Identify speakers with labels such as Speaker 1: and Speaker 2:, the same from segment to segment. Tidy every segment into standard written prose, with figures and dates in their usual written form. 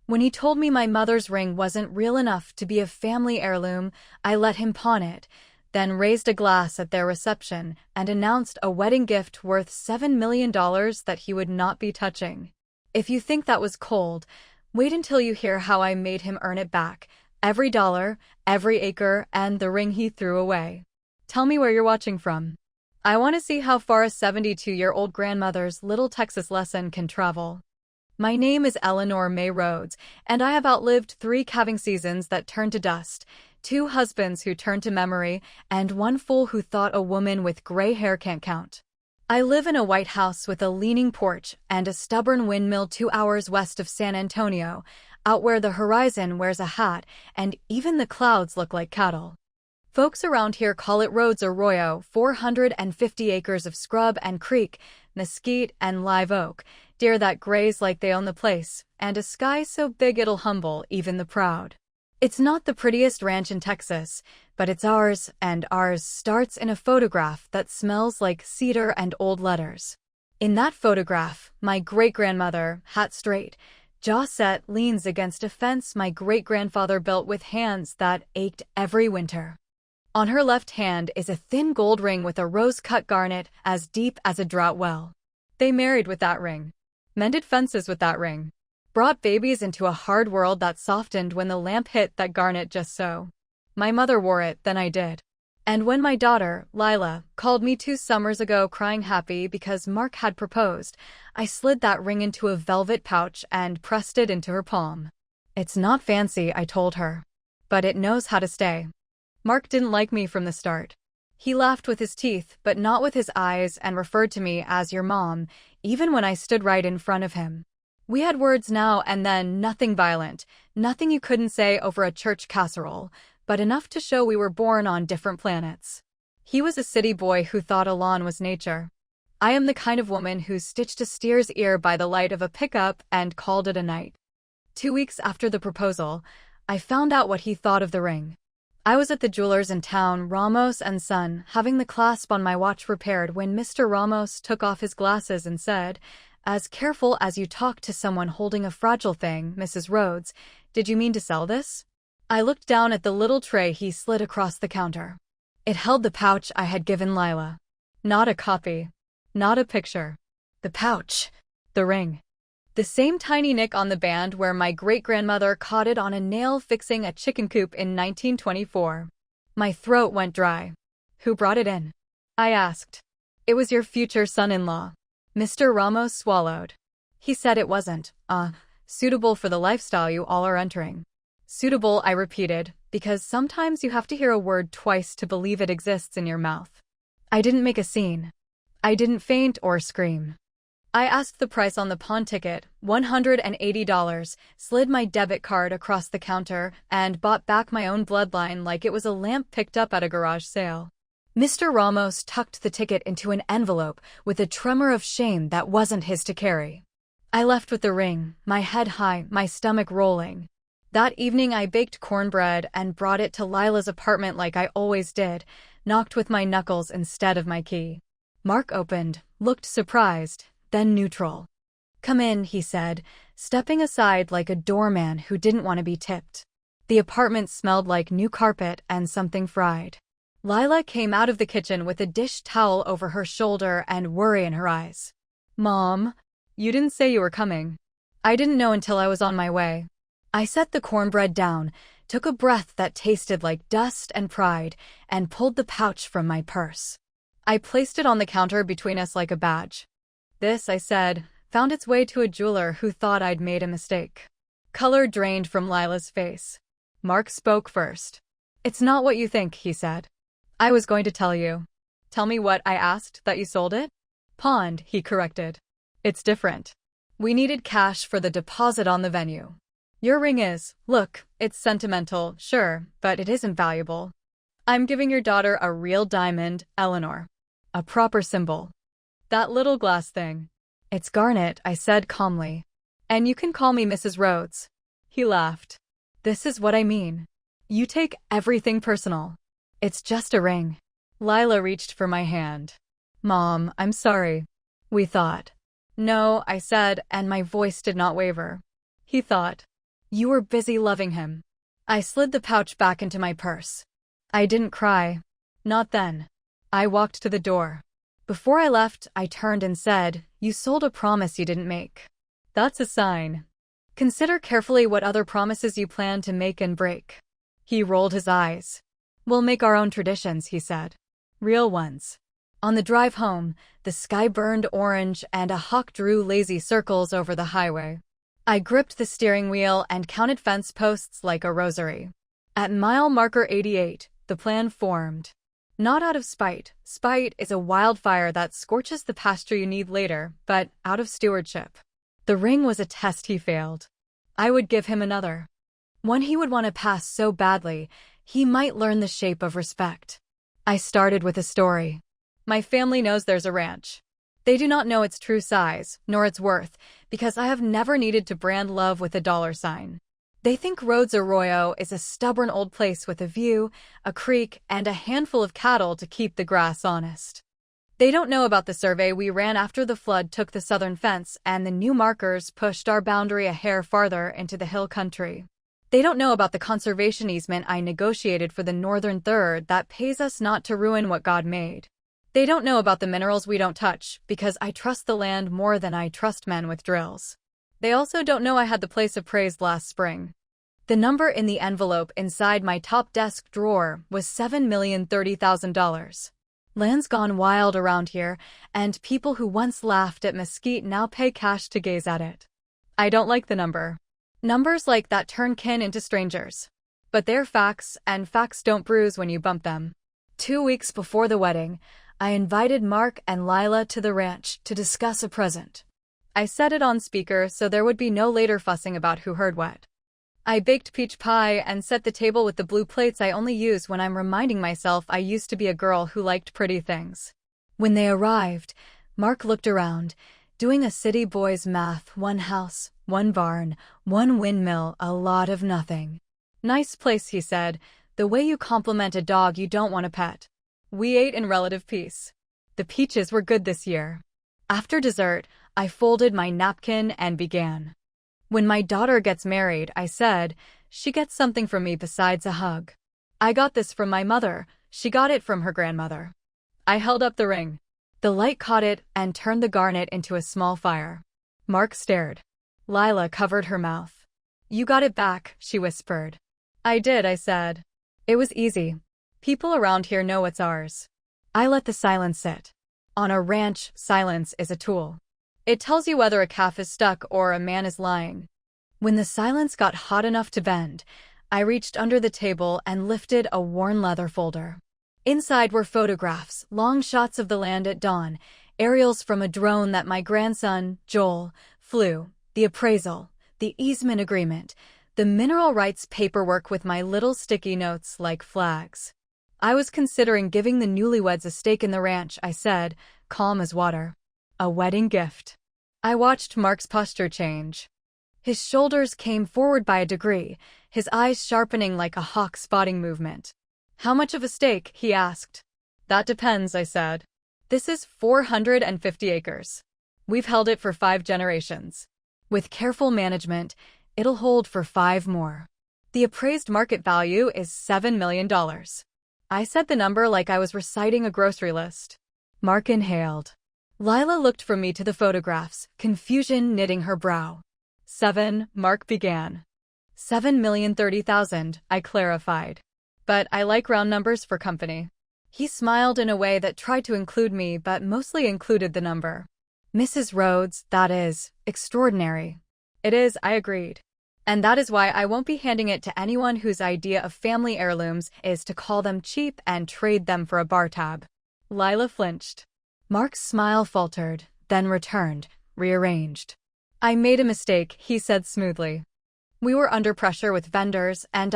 Speaker 1: When he told me my mother's ring wasn't real enough to be a family heirloom, I let him pawn it, then raised a glass at their reception and announced a wedding gift worth $7 million that he would not be touching. If you think that was cold, wait until you hear how I made him earn it back. Every dollar, every acre, and the ring he threw away. Tell me where you're watching from. I want to see how far a 72-year-old grandmother's little Texas lesson can travel. My name is Eleanor May Rhodes, and I have outlived 3 calving seasons that turned to dust, 2 husbands who turned to memory, and 1 fool who thought a woman with gray hair can't count. I live in a white house with a leaning porch and a stubborn windmill 2 hours west of San Antonio, out where the horizon wears a hat and even the clouds look like cattle. Folks around here call it Rhodes Arroyo, 450 acres of scrub and creek, mesquite and live oak, deer that graze like they own the place, and a sky so big it'll humble even the proud. It's not the prettiest ranch in Texas, but it's ours, and ours starts in a photograph that smells like cedar and old letters. In that photograph, my great-grandmother, hat straight, jaw set, leans against a fence my great-grandfather built with hands that ached every winter. On her left hand is a thin gold ring with a rose-cut garnet as deep as a drought well. They married with that ring. Mended fences with that ring. Brought babies into a hard world that softened when the lamp hit that garnet just so. My mother wore it, then I did. And when my daughter, Lila, called me 2 summers ago crying happy because Mark had proposed, I slid that ring into a velvet pouch and pressed it into her palm. It's not fancy, I told her. But it knows how to stay. Mark didn't like me from the start. He laughed with his teeth, but not with his eyes, and referred to me as your mom, even when I stood right in front of him. We had words now and then, nothing violent, nothing you couldn't say over a church casserole, but enough to show we were born on different planets. He was a city boy who thought a lawn was nature. I am the kind of woman who stitched a steer's ear by the light of a pickup and called it a night. 2 weeks after the proposal, I found out what he thought of the ring. I was at the jeweler's in town, Ramos and Son, having the clasp on my watch repaired when Mr. Ramos took off his glasses and said, "As careful as you talk to someone holding a fragile thing, Mrs. Rhodes. Did you mean to sell this?" I looked down at the little tray he slid across the counter. It held the pouch I had given Lila. Not a copy. Not a picture. The pouch. The ring. The same tiny nick on the band where my great-grandmother caught it on a nail fixing a chicken coop in 1924. My throat went dry. "Who brought it in?" I asked. "It was your future son-in-law." Mr. Ramos swallowed. He said it wasn't, suitable for the lifestyle you all are entering. Suitable, I repeated, because sometimes you have to hear a word twice to believe it exists in your mouth. I didn't make a scene. I didn't faint or scream. I asked the price on the pawn ticket, $180, slid my debit card across the counter, and bought back my own bloodline like it was a lamp picked up at a garage sale. Mr. Ramos tucked the ticket into an envelope with a tremor of shame that wasn't his to carry. I left with the ring, my head high, my stomach rolling. That evening I baked cornbread and brought it to Lila's apartment like I always did, knocked with my knuckles instead of my key. Mark opened, looked surprised, then neutral. "Come in," he said, stepping aside like a doorman who didn't want to be tipped. The apartment smelled like new carpet and something fried. Lila came out of the kitchen with a dish towel over her shoulder and worry in her eyes. "Mom, you didn't say you were coming." "I didn't know until I was on my way." I set the cornbread down, took a breath that tasted like dust and pride, and pulled the pouch from my purse. I placed it on the counter between us like a badge. "This," I said, found its way to a jeweler who thought I'd made a mistake. Color drained from Lila's face. Mark spoke first. "It's not what you think," he said. "I was going to tell you." "Tell me what?" I asked. "That you sold it?" "Pawned," he corrected. "It's different. We needed cash for the deposit on the venue. Your ring is, look, it's sentimental, sure, but it isn't valuable. I'm giving your daughter a real diamond, Eleanor. A proper symbol. That little glass thing. It's garnet," I said calmly. "And you can call me Mrs. Rhodes." He laughed. "This is what I mean. You take everything personal. It's just a ring." Lila reached for my hand. "Mom, I'm sorry. We thought." "No," I said, and my voice did not waver. "He thought." You were busy loving him. I slid the pouch back into my purse. I didn't cry. Not then. I walked to the door. Before I left, I turned and said, "You sold a promise you didn't make. That's a sign. Consider carefully what other promises you plan to make and break." He rolled his eyes. "We'll make our own traditions," he said. "Real ones." On the drive home, the sky burned orange and a hawk drew lazy circles over the highway. I gripped the steering wheel and counted fence posts like a rosary. At mile marker 88, the plan formed. Not out of spite. Spite is a wildfire that scorches the pasture you need later, but out of stewardship. The ring was a test he failed. I would give him another. One he would want to pass so badly, he might learn the shape of respect. I started with a story. My family knows there's a ranch. They do not know its true size, nor its worth, because I have never needed to brand love with a dollar sign. They think Rhodes Arroyo is a stubborn old place with a view, a creek, and a handful of cattle to keep the grass honest. They don't know about the survey we ran after the flood took the southern fence and the new markers pushed our boundary a hair farther into the hill country. They don't know about the conservation easement I negotiated for the northern third that pays us not to ruin what God made. They don't know about the minerals we don't touch, because I trust the land more than I trust men with drills. They also don't know I had the place appraised last spring. The number in the envelope inside my top desk drawer was $7,030,000. Land's gone wild around here, and people who once laughed at mesquite now pay cash to gaze at it. I don't like the number. Numbers like that turn kin into strangers. But they're facts, and facts don't bruise when you bump them. 2 weeks before the wedding, I invited Mark and Lila to the ranch to discuss a present. I set it on speaker so there would be no later fussing about who heard what. I baked peach pie and set the table with the blue plates I only use when I'm reminding myself I used to be a girl who liked pretty things. When they arrived, Mark looked around, doing a city boy's math: 1 house, 1 barn, 1 windmill, a lot of nothing. "Nice place," he said, "the way you compliment a dog you don't want to pet." We ate in relative peace. The peaches were good this year. After dessert, I folded my napkin and began. "When my daughter gets married," I said, "she gets something from me besides a hug. I got this from my mother, she got it from her grandmother." I held up the ring. The light caught it and turned the garnet into a small fire. Mark stared. Lila covered her mouth. "You got it back," she whispered. "I did," I said. "It was easy. People around here know what's ours." I let the silence sit. On a ranch, silence is a tool. It tells you whether a calf is stuck or a man is lying. When the silence got hot enough to bend, I reached under the table and lifted a worn leather folder. Inside were photographs, long shots of the land at dawn, aerials from a drone that my grandson, Joel, flew, the appraisal, the easement agreement, the mineral rights paperwork with my little sticky notes like flags. I was considering giving the newlyweds a stake in the ranch, I said, calm as water. A wedding gift. I watched Mark's posture change. His shoulders came forward by a degree, his eyes sharpening like a hawk spotting movement. "How much of a stake?" he asked. "That depends," I said. "This is 450 acres. We've held it for 5 generations. With careful management, it'll hold for 5 more. The appraised market value is $7 million. I said the number like I was reciting a grocery list. Mark inhaled. Lila looked from me to the photographs, confusion knitting her brow. 7, Mark began. 7,030,000, I clarified. But I like round numbers for company. He smiled in a way that tried to include me but mostly included the number. "Mrs. Rhodes, that is extraordinary." "It is," I agreed. "And that is why I won't be handing it to anyone whose idea of family heirlooms is to call them cheap and trade them for a bar tab." Lila flinched. Mark's smile faltered, then returned, rearranged. "I made a mistake," he said smoothly. "We were under pressure with vendors, and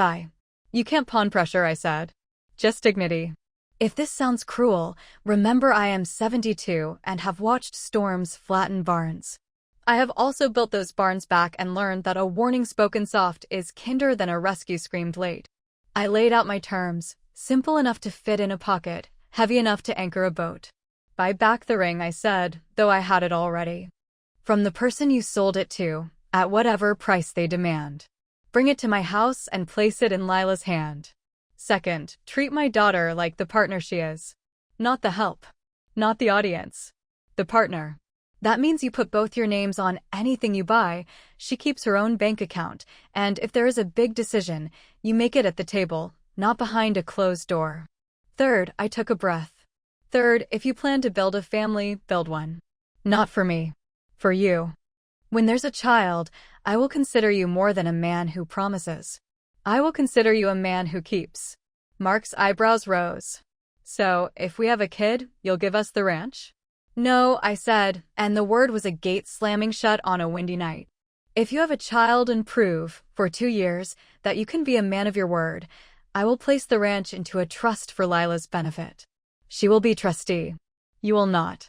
Speaker 1: You can't pawn pressure," I said. "Just dignity." If this sounds cruel, remember I am 72 and have watched storms flatten barns. I have also built those barns back and learned that a warning spoken soft is kinder than a rescue screamed late. I laid out my terms, simple enough to fit in a pocket, heavy enough to anchor a boat. "Buy back the ring," I said, though I had it already. "From the person you sold it to, at whatever price they demand." Bring it to my house and place it in Lila's hand. Second, treat my daughter like the partner she is. Not the help. Not the audience. The partner. That means you put both your names on anything you buy, she keeps her own bank account, and if there is a big decision, you make it at the table, not behind a closed door. Third, I took a breath. Third, if you plan to build a family, build one. Not for me. For you. When there's a child, I will consider you more than a man who promises. I will consider you a man who keeps. Mark's eyebrows rose. So, if we have a kid, you'll give us the ranch? No, I said, and the word was a gate slamming shut on a windy night. If you have a child and prove, for 2 years, that you can be a man of your word, I will place the ranch into a trust for Lila's benefit. She will be trustee. You will not.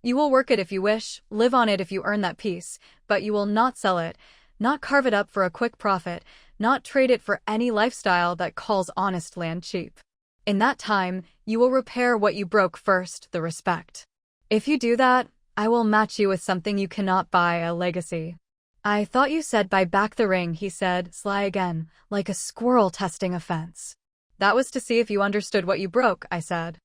Speaker 1: You will work it if you wish, live on it if you earn that peace, but you will not sell it, not carve it up for a quick profit, not trade it for any lifestyle that calls honest land cheap. In that time, you will repair what you broke first, the respect. If you do that, I will match you with something you cannot buy, a legacy. I thought you said buy back the ring, he said, sly again, like a squirrel testing a fence. That was to see if you understood what you broke, I said.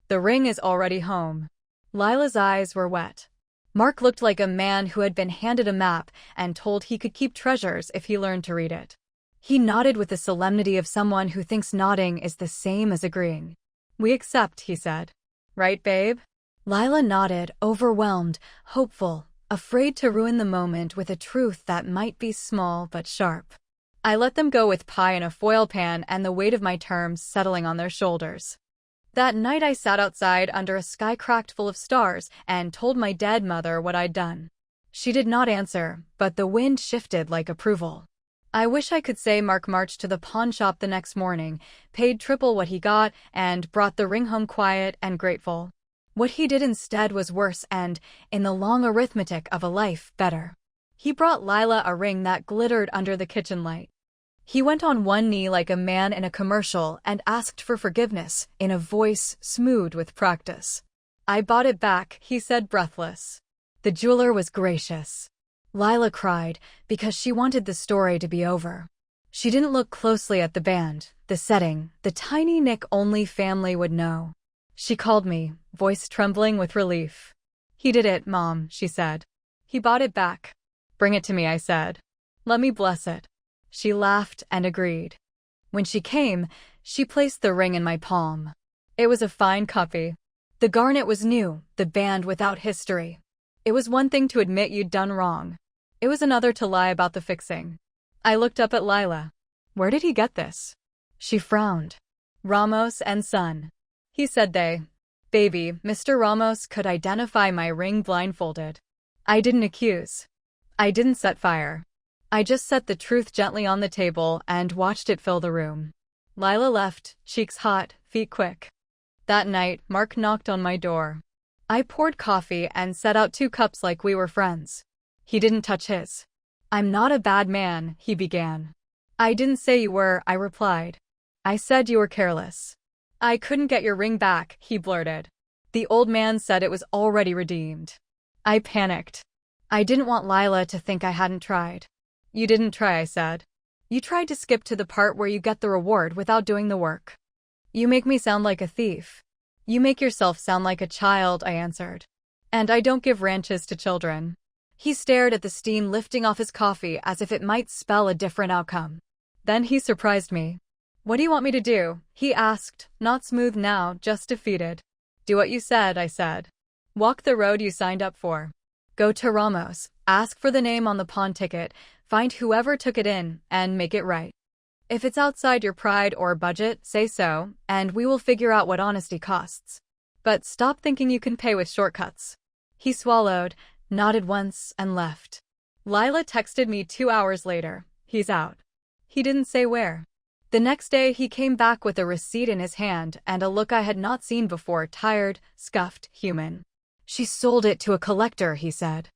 Speaker 1: The ring is already home. Lila's eyes were wet. Mark looked like a man who had been handed a map and told he could keep treasures if he learned to read it. He nodded with the solemnity of someone who thinks nodding is the same as agreeing. We accept, he said. Right, babe? Lila nodded, overwhelmed, hopeful, afraid to ruin the moment with a truth that might be small but sharp. I let them go with pie in a foil pan and the weight of my terms settling on their shoulders. That night I sat outside under a sky cracked full of stars and told my dead mother what I'd done. She did not answer, but the wind shifted like approval. I wish I could say Mark marched to the pawn shop the next morning, paid triple what he got, and brought the ring home quiet and grateful. What he did instead was worse and, in the long arithmetic of a life, better. He brought Lila a ring that glittered under the kitchen light. He went on one knee like a man in a commercial and asked for forgiveness, in a voice smooth with practice. I bought it back, he said breathless. The jeweler was gracious. Lila cried, because she wanted the story to be over. She didn't look closely at the band, the setting, the tiny nick only family would know. She called me, voice trembling with relief. He did it, Mom, she said. He bought it back. Bring it to me, I said. Let me bless it. She laughed and agreed. When she came, she placed the ring in my palm. It was a fine copy. The garnet was new, the band without history. It was one thing to admit you'd done wrong. It was another to lie about the fixing. I looked up at Lila. Where did he get this? She frowned. Ramos and Son. He said they. Baby, Mr. Ramos could identify my ring blindfolded. I didn't accuse. I didn't set fire. I just set the truth gently on the table and watched it fill the room. Lila left, cheeks hot, feet quick. That night, Mark knocked on my door. I poured coffee and set out 2 cups like we were friends. He didn't touch his. I'm not a bad man, he began. I didn't say you were, I replied. I said you were careless. I couldn't get your ring back, he blurted. The old man said it was already redeemed. I panicked. I didn't want Lila to think I hadn't tried. You didn't try, I said. You tried to skip to the part where you get the reward without doing the work. You make me sound like a thief. You make yourself sound like a child, I answered. And I don't give ranches to children. He stared at the steam lifting off his coffee as if it might spell a different outcome. Then he surprised me. What do you want me to do? He asked, not smooth now, just defeated. Do what you said, I said. Walk the road you signed up for. Go to Ramos, ask for the name on the pawn ticket, find whoever took it in, and make it right. If it's outside your pride or budget, say so, and we will figure out what honesty costs. But stop thinking you can pay with shortcuts. He swallowed, nodded once, and left. Lila texted me 2 hours later. He's out. He didn't say where. The next day he came back with a receipt in his hand and a look I had not seen before, tired, scuffed, human. She sold it to a collector, he said.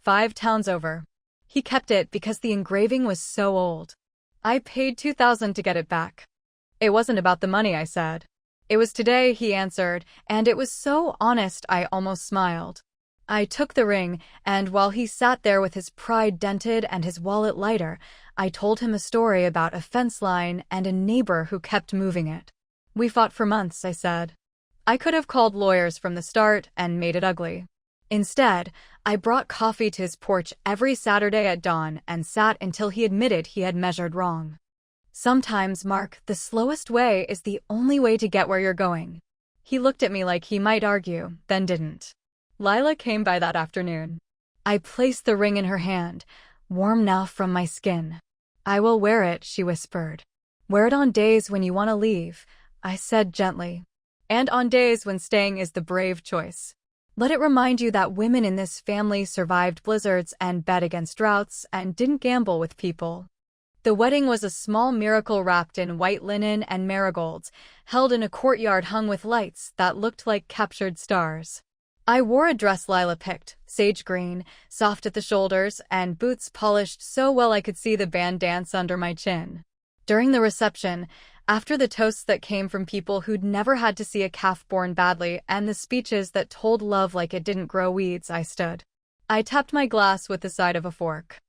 Speaker 1: 5 towns over. He kept it because the engraving was so old. I paid $2,000 to get it back. It wasn't about the money, I said. It was today, he answered, and it was so honest I almost smiled. I took the ring, and while he sat there with his pride dented and his wallet lighter, I told him a story about a fence line and a neighbor who kept moving it. We fought for months, I said. I could have called lawyers from the start and made it ugly. Instead, I brought coffee to his porch every Saturday at dawn and sat until he admitted he had measured wrong. Sometimes, Mark, the slowest way is the only way to get where you're going. He looked at me like he might argue, then didn't. Lila came by that afternoon. I placed the ring in her hand, warm now from my skin. I will wear it, she whispered. Wear it on days when you want to leave, I said gently. And on days when staying is the brave choice. Let it remind you that women in this family survived blizzards and bet against droughts and didn't gamble with people. The wedding was a small miracle wrapped in white linen and marigolds, held in a courtyard hung with lights that looked like captured stars. I wore a dress Lila picked, sage green, soft at the shoulders, and boots polished so well I could see the band dance under my chin. During the reception, after the toasts that came from people who'd never had to see a calf born badly and the speeches that told love like it didn't grow weeds, I stood. I tapped my glass with the side of a fork.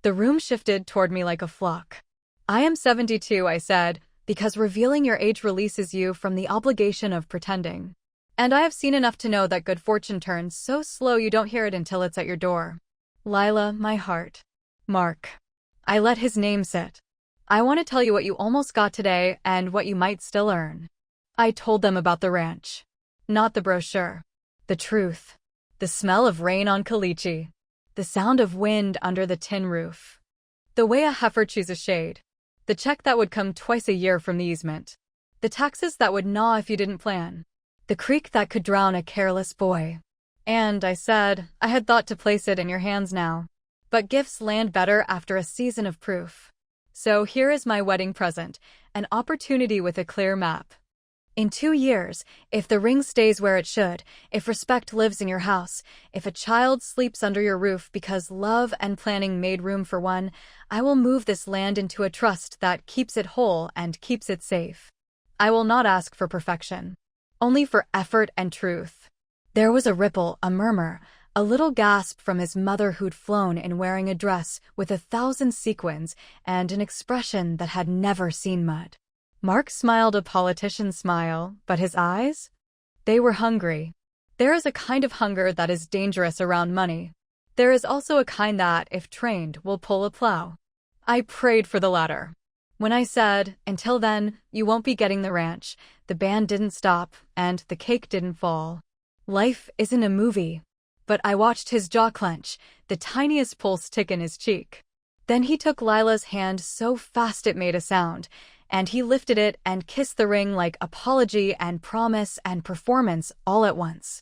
Speaker 1: The room shifted toward me like a flock. I am 72, I said, because revealing your age releases you from the obligation of pretending. And I have seen enough to know that good fortune turns so slow you don't hear it until it's at your door. Lila, my heart. Mark. I let his name sit. I want to tell you what you almost got today and what you might still earn. I told them about the ranch. Not the brochure. The truth. The smell of rain on caliche. The sound of wind under the tin roof. The way a heifer chews a shade. The check that would come twice a year from the easement. The taxes that would gnaw if you didn't plan. The creek that could drown a careless boy. And, I said, I had thought to place it in your hands now. But gifts land better after a season of proof. So here is my wedding present, an opportunity with a clear map. In 2 years, if the ring stays where it should, if respect lives in your house, if a child sleeps under your roof because love and planning made room for one, I will move this land into a trust that keeps it whole and keeps it safe. I will not ask for perfection, only for effort and truth. There was a ripple, a murmur, a little gasp from his mother who'd flown in wearing a dress with 1,000 sequins and an expression that had never seen mud. Mark smiled a politician's smile, but his eyes? They were hungry. There is a kind of hunger that is dangerous around money. There is also a kind that, if trained, will pull a plow. I prayed for the latter. When I said, until then, you won't be getting the ranch, the band didn't stop, and the cake didn't fall. Life isn't a movie. But I watched his jaw clench, the tiniest pulse tick in his cheek. Then he took Lila's hand so fast it made a sound, and he lifted it and kissed the ring like apology and promise and performance all at once.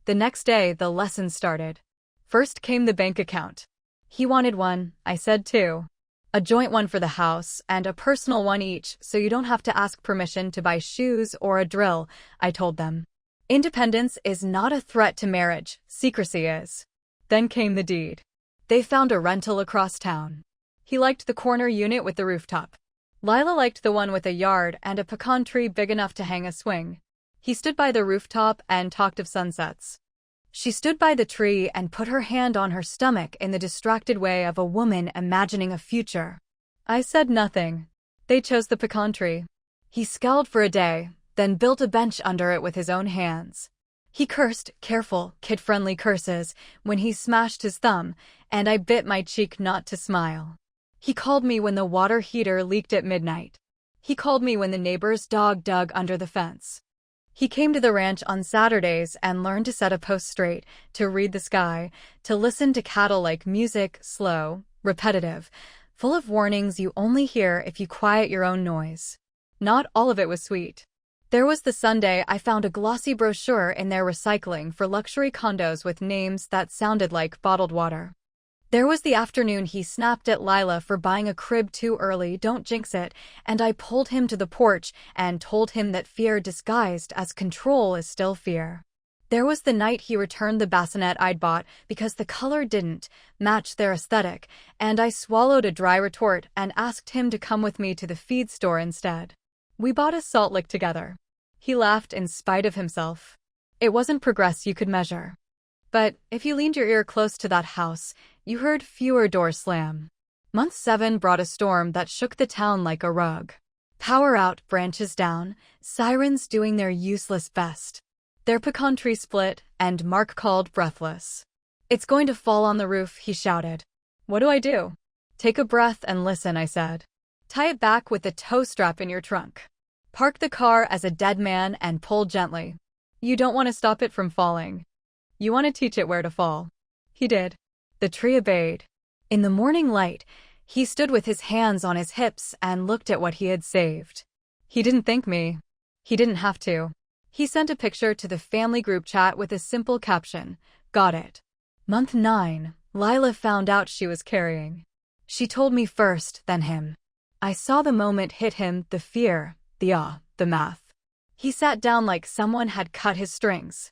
Speaker 1: The next day, the lesson started. First came the bank account. He wanted one, I said too. A joint one for the house, and a personal one each, so you don't have to ask permission to buy shoes or a drill, I told them. Independence is not a threat to marriage, secrecy is. Then came the deed. They found a rental across town. He liked the corner unit with the rooftop. Lila liked the one with a yard and a pecan tree big enough to hang a swing. He stood by the rooftop and talked of sunsets. She stood by the tree and put her hand on her stomach in the distracted way of a woman imagining a future. I said nothing. They chose the pecan tree. He scowled for a day, then built a bench under it with his own hands. He cursed, careful, kid-friendly curses, when he smashed his thumb, and I bit my cheek not to smile. He called me when the water heater leaked at midnight. He called me when the neighbor's dog dug under the fence. He came to the ranch on Saturdays and learned to set a post straight, to read the sky, to listen to cattle like music, slow, repetitive, full of warnings you only hear if you quiet your own noise. Not all of it was sweet. There was the Sunday I found a glossy brochure in their recycling for luxury condos with names that sounded like bottled water. There was the afternoon he snapped at Lila for buying a crib too early, don't jinx it, and I pulled him to the porch and told him that fear disguised as control is still fear. There was the night he returned the bassinet I'd bought because the color didn't match their aesthetic, and I swallowed a dry retort and asked him to come with me to the feed store instead. We bought a salt lick together. He laughed in spite of himself. It wasn't progress you could measure. But if you leaned your ear close to that house, you heard fewer doors slam. Month 7 brought a storm that shook the town like a rug. Power out, branches down, sirens doing their useless best. Their pecan tree split, and Mark called breathless. "It's going to fall on the roof," he shouted. "What do I do?" "Take a breath and listen," I said. "Tie it back with the tow strap in your trunk. Park the car as a dead man and pull gently. You don't want to stop it from falling. You want to teach it where to fall." He did. The tree obeyed. In the morning light, he stood with his hands on his hips and looked at what he had saved. He didn't thank me. He didn't have to. He sent a picture to the family group chat with a simple caption, "Got it." Month 9, Lila found out she was carrying. She told me first, then him. I saw the moment hit him, the fear, the awe, the math. He sat down like someone had cut his strings.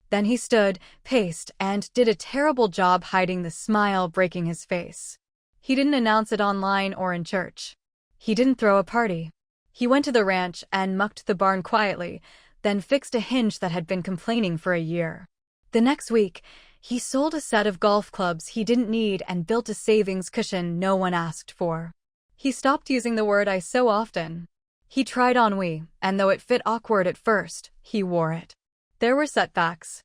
Speaker 1: Then he stood, paced, and did a terrible job hiding the smile breaking his face. He didn't announce it online or in church. He didn't throw a party. He went to the ranch and mucked the barn quietly, then fixed a hinge that had been complaining for a year. The next week, he sold a set of golf clubs he didn't need and built a savings cushion no one asked for. He stopped using the word "I" so often. He tried on "we," and though it fit awkward at first, he wore it. There were setbacks.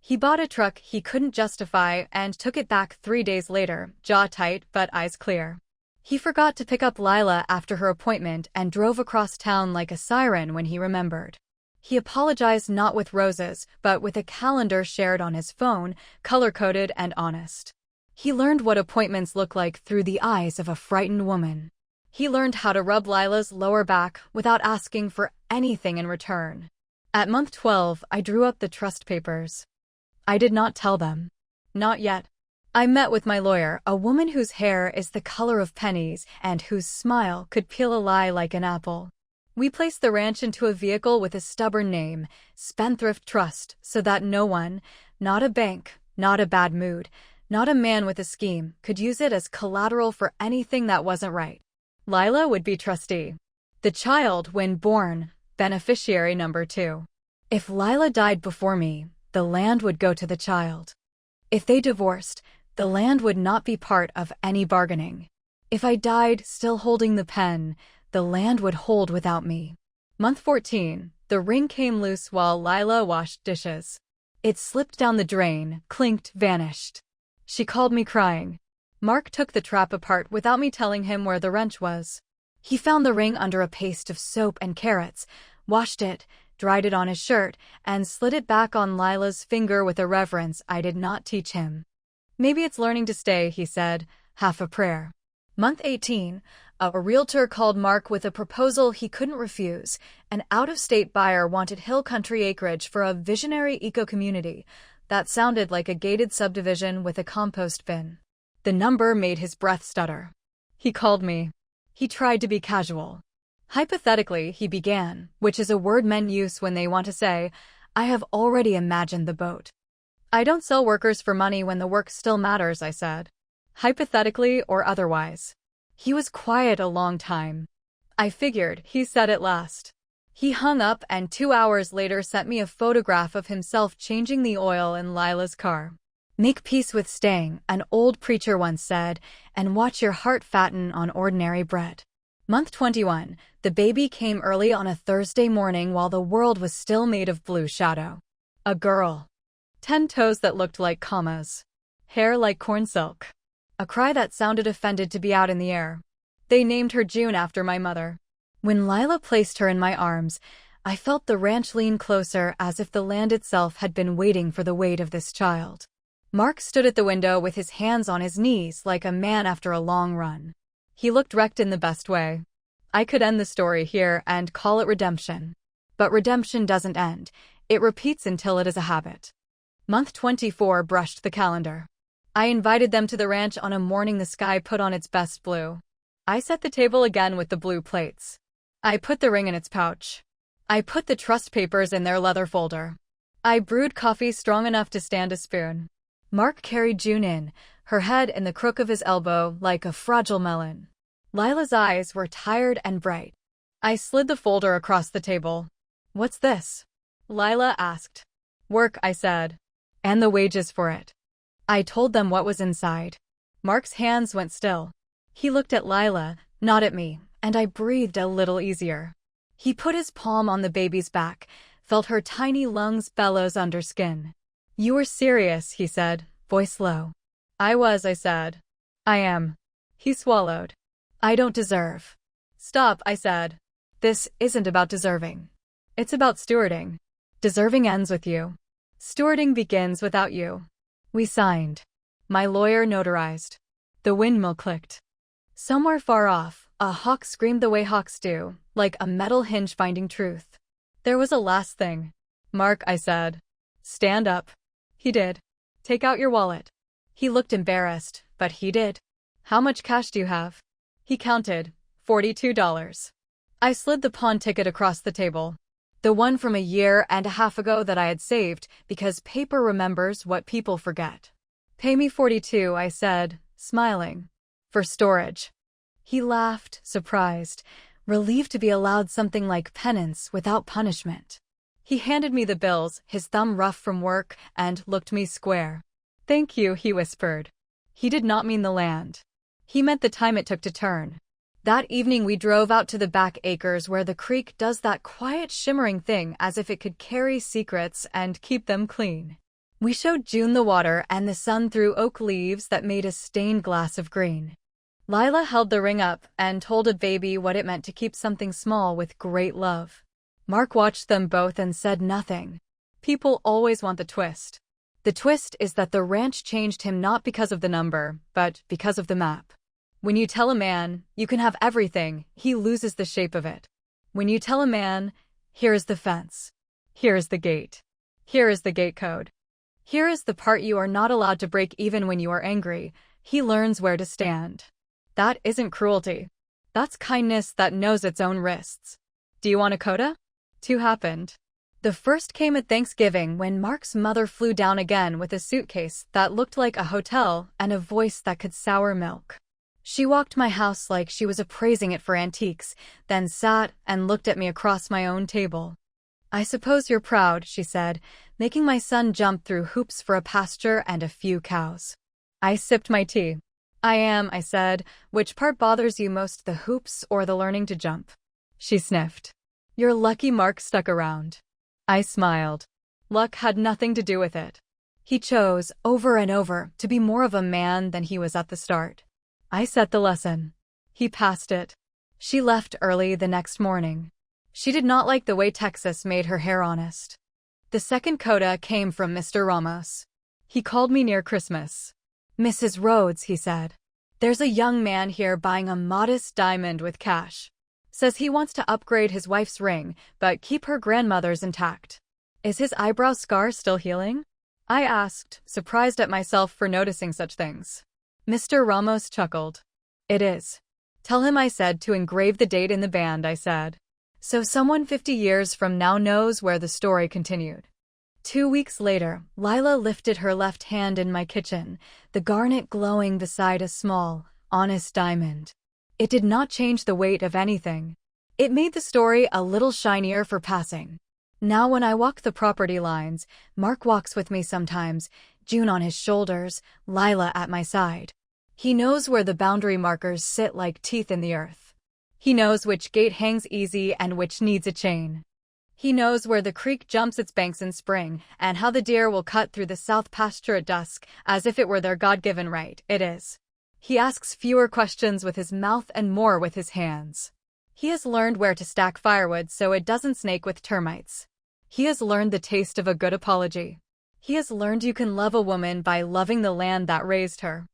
Speaker 1: He bought a truck he couldn't justify and took it back 3 days later, jaw tight but eyes clear. He forgot to pick up Lila after her appointment and drove across town like a siren when he remembered. He apologized not with roses, but with a calendar shared on his phone, color-coded and honest. He learned what appointments look like through the eyes of a frightened woman. He learned how to rub Lila's lower back without asking for anything in return. At month 12, I drew up the trust papers. I did not tell them. Not yet. I met with my lawyer, a woman whose hair is the color of pennies and whose smile could peel a lie like an apple. We placed the ranch into a vehicle with a stubborn name, Spendthrift Trust, so that no one, not a bank, not a bad mood, not a man with a scheme, could use it as collateral for anything that wasn't right. Lila would be trustee. The child, when born, beneficiary number 2. If Lila died before me, the land would go to the child. If they divorced, the land would not be part of any bargaining. If I died still holding the pen, the land would hold without me. Month 14, the ring came loose while Lila washed dishes. It slipped down the drain, clinked, vanished. She called me crying. Mark took the trap apart without me telling him where the wrench was. He found the ring under a paste of soap and carrots, washed it, dried it on his shirt, and slid it back on Lila's finger with a reverence I did not teach him. "Maybe it's learning to stay," he said, half a prayer. Month 18, a realtor called Mark with a proposal he couldn't refuse. An out-of-state buyer wanted hill country acreage for a visionary eco-community that sounded like a gated subdivision with a compost bin. The number made his breath stutter. He called me. He tried to be casual. Hypothetically, he began, which is a word men use when they want to say, "I have already imagined the boat." "I don't sell workers for money when the work still matters," I said. Hypothetically or otherwise. He was quiet a long time. "I figured," he said at last. He hung up and 2 hours later sent me a photograph of himself changing the oil in Lila's car. "Make peace with staying," an old preacher once said, "and watch your heart fatten on ordinary bread." Month 21, the baby came early on a Thursday morning while the world was still made of blue shadow. A girl. 10 toes that looked like commas. Hair like corn silk. A cry that sounded offended to be out in the air. They named her June after my mother. When Lila placed her in my arms, I felt the ranch lean closer as if the land itself had been waiting for the weight of this child. Mark stood at the window with his hands on his knees like a man after a long run. He looked wrecked in the best way. I could end the story here and call it redemption. But redemption doesn't end. It repeats until it is a habit. Month 24 brushed the calendar. I invited them to the ranch on a morning the sky put on its best blue. I set the table again with the blue plates. I put the ring in its pouch. I put the trust papers in their leather folder. I brewed coffee strong enough to stand a spoon. Mark carried June in, her head in the crook of his elbow like a fragile melon. Lila's eyes were tired and bright. I slid the folder across the table. "What's this?" Lila asked. "Work," I said. And the wages for it. I told them what was inside. Mark's hands went still. He looked at Lila, not at me, and I breathed a little easier. He put his palm on the baby's back, felt her tiny lungs bellows under skin. "You were serious," he said, voice low. "I was," I said. "I am." He swallowed. "I don't deserve." "Stop," I said. "This isn't about deserving. It's about stewarding. Deserving ends with you. Stewarding begins without you." We signed. My lawyer notarized. The windmill clicked. Somewhere far off, a hawk screamed the way hawks do, like a metal hinge finding truth. There was a last thing. "Mark," I said. "Stand up." He did. "Take out your wallet." He looked embarrassed, but he did. "How much cash do you have?" He counted. $42. I slid the pawn ticket across the table. The one from a year and a half ago that I had saved, because paper remembers what people forget. "Pay me $42, I said, smiling. "For storage." He laughed, surprised, relieved to be allowed something like penance without punishment. He handed me the bills, his thumb rough from work, and looked me square. "Thank you," he whispered. He did not mean the land. He meant the time it took to turn. That evening we drove out to the back acres where the creek does that quiet shimmering thing as if it could carry secrets and keep them clean. We showed June the water and the sun through oak leaves that made a stained glass of green. Lila held the ring up and told a baby what it meant to keep something small with great love. Mark watched them both and said nothing. People always want the twist. The twist is that the ranch changed him not because of the number, but because of the map. When you tell a man, you can have everything, he loses the shape of it. When you tell a man, here is the fence. Here is the gate. Here is the gate code. Here is the part you are not allowed to break even when you are angry, he learns where to stand. That isn't cruelty. That's kindness that knows its own wrists. Do you want a coda? Two happened. The first came at Thanksgiving when Mark's mother flew down again with a suitcase that looked like a hotel and a voice that could sour milk. She walked my house like she was appraising it for antiques, then sat and looked at me across my own table. "I suppose you're proud," she said, making my son jump through hoops for a pasture and a few cows. I sipped my tea. "I am," I said. "Which part bothers you most, the hoops or the learning to jump?" She sniffed. "You're lucky Mark stuck around." I smiled. Luck had nothing to do with it. He chose, over and over, to be more of a man than he was at the start. I set the lesson. He passed it. She left early the next morning. She did not like the way Texas made her hair honest. The second coda came from Mr. Ramos. He called me near Christmas. "Mrs. Rhodes," he said, "there's a young man here buying a modest diamond with cash. Says he wants to upgrade his wife's ring, but keep her grandmother's intact. Is his eyebrow scar still healing?" I asked, surprised at myself for noticing such things. Mr. Ramos chuckled. "It is. Tell him I said to engrave the date in the band," I said. "So someone 50 years from now knows where the story continued." 2 weeks later, Lila lifted her left hand in my kitchen, the garnet glowing beside a small, honest diamond. It did not change the weight of anything. It made the story a little shinier for passing. Now when I walk the property lines, Mark walks with me sometimes, June on his shoulders, Lila at my side. He knows where the boundary markers sit like teeth in the earth. He knows which gate hangs easy and which needs a chain. He knows where the creek jumps its banks in spring and how the deer will cut through the south pasture at dusk as if it were their God-given right. It is. He asks fewer questions with his mouth and more with his hands. He has learned where to stack firewood so it doesn't snake with termites. He has learned the taste of a good apology. He has learned you can love a woman by loving the land that raised her.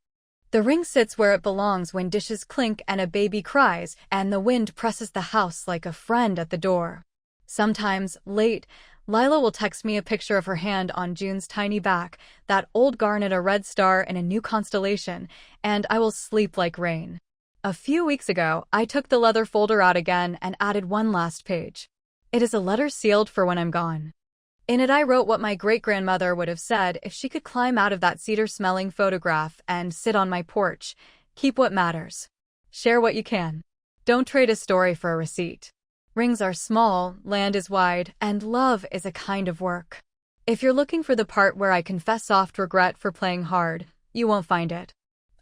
Speaker 1: The ring sits where it belongs when dishes clink and a baby cries and the wind presses the house like a friend at the door. Sometimes, late, Lila will text me a picture of her hand on June's tiny back, that old garnet a red star in a new constellation, and I will sleep like rain. A few weeks ago, I took the leather folder out again and added one last page. It is a letter sealed for when I'm gone. In it I wrote what my great-grandmother would have said if she could climb out of that cedar-smelling photograph and sit on my porch. Keep what matters. Share what you can. Don't trade a story for a receipt. Rings are small, land is wide, and love is a kind of work. If you're looking for the part where I confess soft regret for playing hard, you won't find it.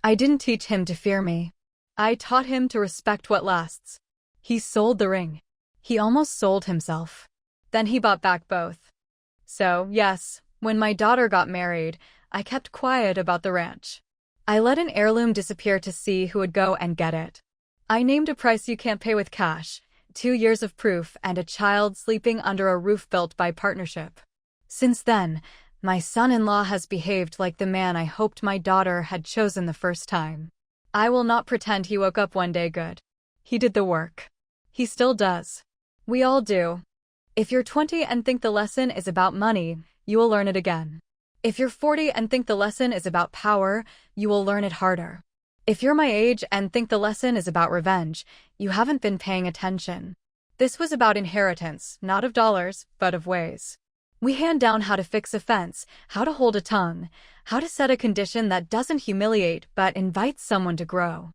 Speaker 1: I didn't teach him to fear me. I taught him to respect what lasts. He sold the ring. He almost sold himself. Then he bought back both. So, yes, when my daughter got married, I kept quiet about the ranch. I let an heirloom disappear to see who would go and get it. I named a price you can't pay with cash, 2 years of proof, and a child sleeping under a roof built by partnership. Since then, my son-in-law has behaved like the man I hoped my daughter had chosen the first time. I will not pretend he woke up one day good. He did the work. He still does. We all do. If you're 20 and think the lesson is about money, you will learn it again. If you're 40 and think the lesson is about power, you will learn it harder. If you're my age and think the lesson is about revenge, you haven't been paying attention. This was about inheritance, not of dollars, but of ways. We hand down how to fix a fence, how to hold a tongue, how to set a condition that doesn't humiliate but invites someone to grow.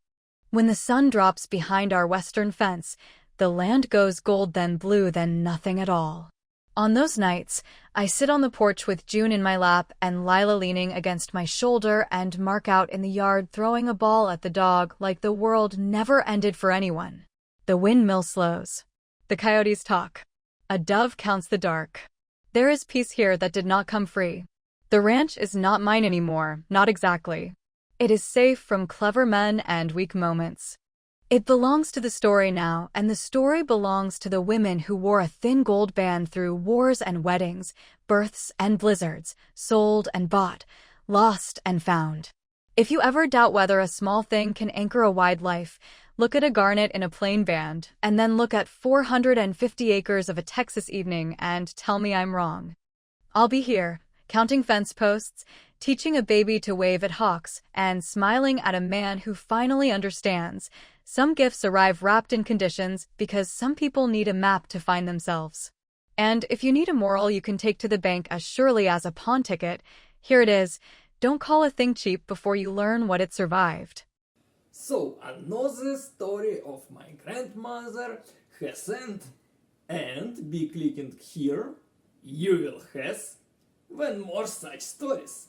Speaker 1: When the sun drops behind our western fence, the land goes gold, then blue, then nothing at all. On those nights, I sit on the porch with June in my lap and Lila leaning against my shoulder and Mark out in the yard throwing a ball at the dog like the world never ended for anyone. The windmill slows. The coyotes talk. A dove counts the dark. There is peace here that did not come free. The ranch is not mine anymore, not exactly. It is safe from clever men and weak moments. It belongs to the story now, and the story belongs to the women who wore a thin gold band through wars and weddings, births and blizzards, sold and bought, lost and found. If you ever doubt whether a small thing can anchor a wide life, look at a garnet in a plain band, and then look at 450 acres of a Texas evening and tell me I'm wrong. I'll be here, counting fence posts, teaching a baby to wave at hawks, and smiling at a man who finally understands. Some gifts arrive wrapped in conditions because some people need a map to find themselves. And if you need a moral you can take to the bank as surely as a pawn ticket, here it is. Don't call a thing cheap before you learn what it survived.
Speaker 2: So, another story of my grandmother has end, and be clicking here, you will have when more such stories.